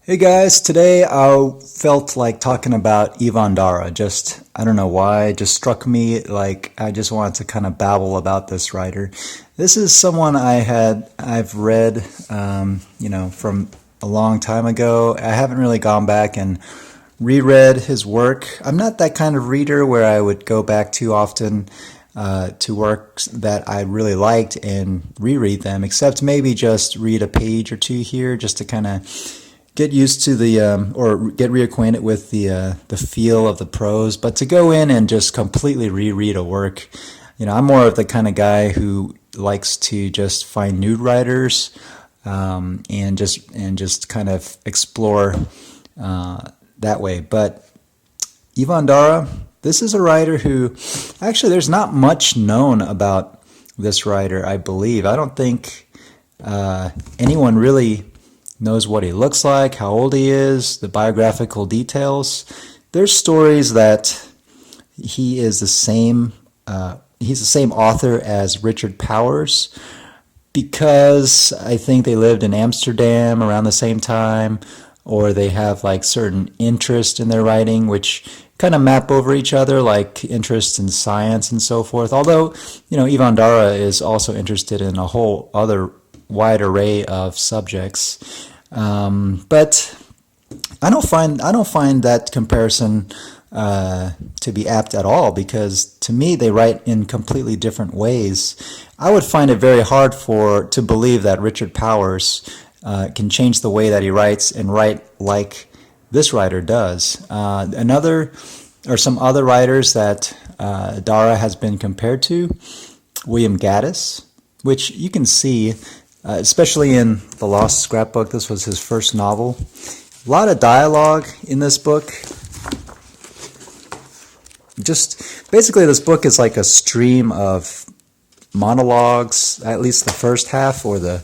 Hey guys, today I felt like talking about Evan Dara. I don't know why, it just struck me like I just wanted to kind of babble about this writer. This is someone I've read, from a long time ago. I haven't really gone back and reread his work. I'm not that kind of reader where I would go back too often to works that I really liked and reread them, except maybe just read a page or two here just to kind of get used to or get reacquainted with the feel of the prose. But to go in and just completely reread a work, I'm more of the kind of guy who likes to just find new writers, and just kind of explore that way. But Evan Dara, this is a writer who actually there's not much known about this writer. I believe I don't think anyone really knows what he looks like, how old he is, the biographical details. There's stories that he is the same. He's the same author as Richard Powers because I think they lived in Amsterdam around the same time, or they have like certain interest in their writing, which kind of map over each other, like interest in science and so forth. Although, Evan Dara is also interested in a whole other wide array of subjects, but I don't find that comparison to be apt at all, because to me they write in completely different ways. I would find it very hard to believe that Richard Powers can change the way that he writes and write like this writer does. Some other writers that Dara has been compared to: William Gaddis, which you can see. Especially in The Lost Scrapbook. This was his first novel. A lot of dialogue in this book. Just basically, this book is like a stream of monologues, at least the first half or the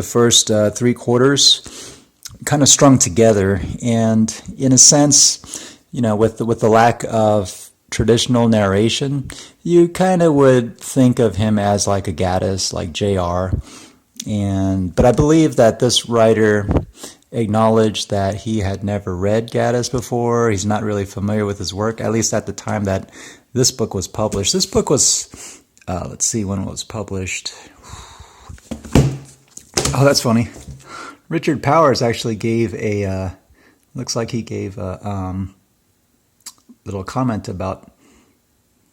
first three quarters, kind of strung together. And in a sense, with the lack of traditional narration, you kind of would think of him as like a Gaddis, like J.R., but I believe that this writer acknowledged that he had never read Gaddis before. He's not really familiar with his work, at least at the time that this book was published. This book was, let's see when it was published. Oh, that's funny. Richard Powers actually gave looks like he gave a little comment about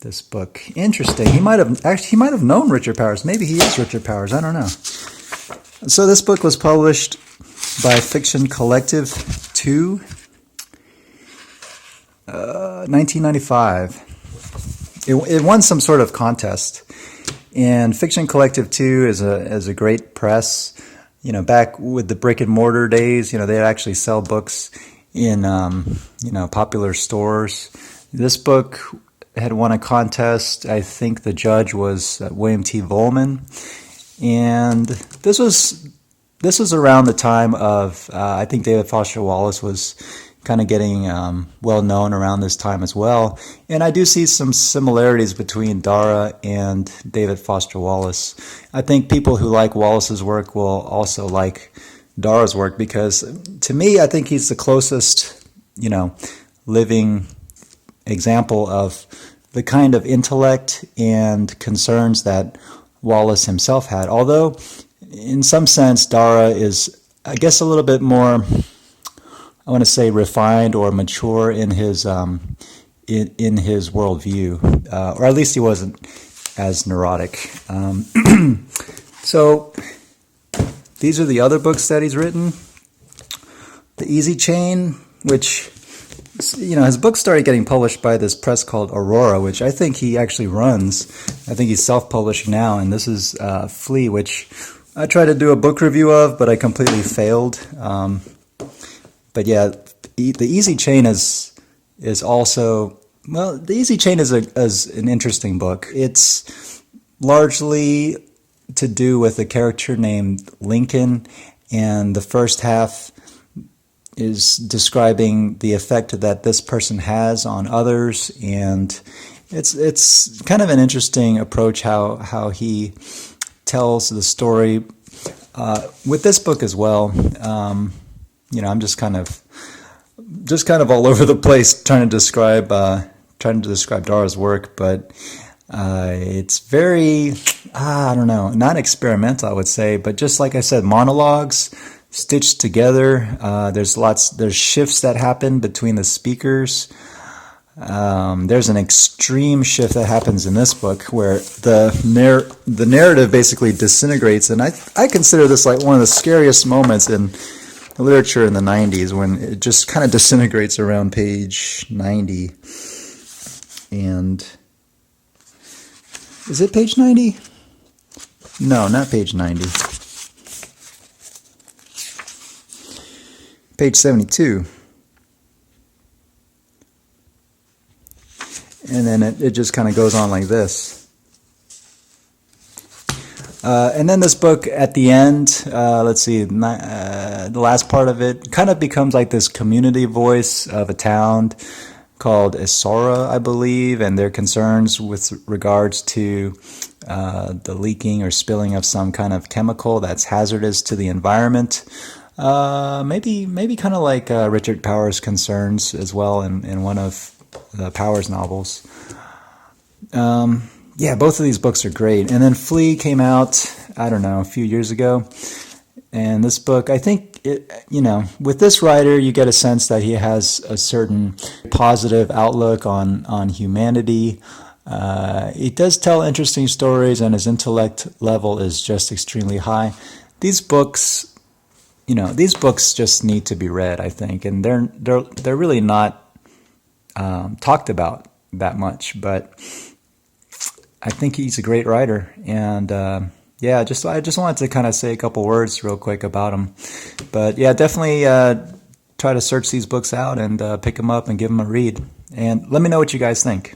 this book. Interesting. He might have known Richard Powers. Maybe he is Richard Powers. I don't know. So this book was published by Fiction Collective 2, 1995. It won some sort of contest, and Fiction Collective 2 is a great press. Back with the brick and mortar days, they'd actually sell books in popular stores. This book had won a contest. I think the judge was William T. Volman. And this was around the time of, I think David Foster Wallace was kind of getting well known around this time as well. And I do see some similarities between Dara and David Foster Wallace. I think people who like Wallace's work will also like Dara's work, because to me, I think he's the closest, living example of the kind of intellect and concerns that Wallace himself had. Although, in some sense, Dara is, I guess, a little bit more, I want to say, refined or mature in his worldview, or at least he wasn't as neurotic. So these are the other books that he's written. The Easy Chain, which, his books started getting published by this press called Aurora, which I think he actually runs. I think he's self-published now, and this is Flea, which I tried to do a book review of, but I completely failed. But yeah, the Easy Chain is also, well, the Easy Chain is an interesting book. It's largely to do with a character named Lincoln, and the first half is describing the effect that this person has on others, and it's kind of an interesting approach how he tells the story with this book as well. I'm just kind of all over the place trying to describe Dara's work, but it's very, I don't know, not experimental, I would say, but just like I said, monologues stitched together. There's shifts that happen between the speakers. There's an extreme shift that happens in this book where the narrative basically disintegrates, and I consider this like one of the scariest moments in literature in the 90s, when it just kind of disintegrates around page 90. And is it page 90? No, not page 90. Page 72. And then it just kind of goes on like this. And then this book at the end, let's see, the last part of it kind of becomes like this community voice of a town called Isora, I believe, and their concerns with regards to the leaking or spilling of some kind of chemical that's hazardous to the environment. Maybe kind of like Richard Powers' concerns as well in one of the Powers novels. Yeah, both of these books are great. And then Flea came out, I don't know, a few years ago. And this book, I think, with this writer, you get a sense that he has a certain positive outlook on humanity. He does tell interesting stories, and his intellect level is just extremely high. These books just need to be read, I think, and they're really not talked about that much, but I think he's a great writer, and I just wanted to kind of say a couple words real quick about him. But yeah, definitely try to search these books out and pick them up and give them a read. And let me know what you guys think.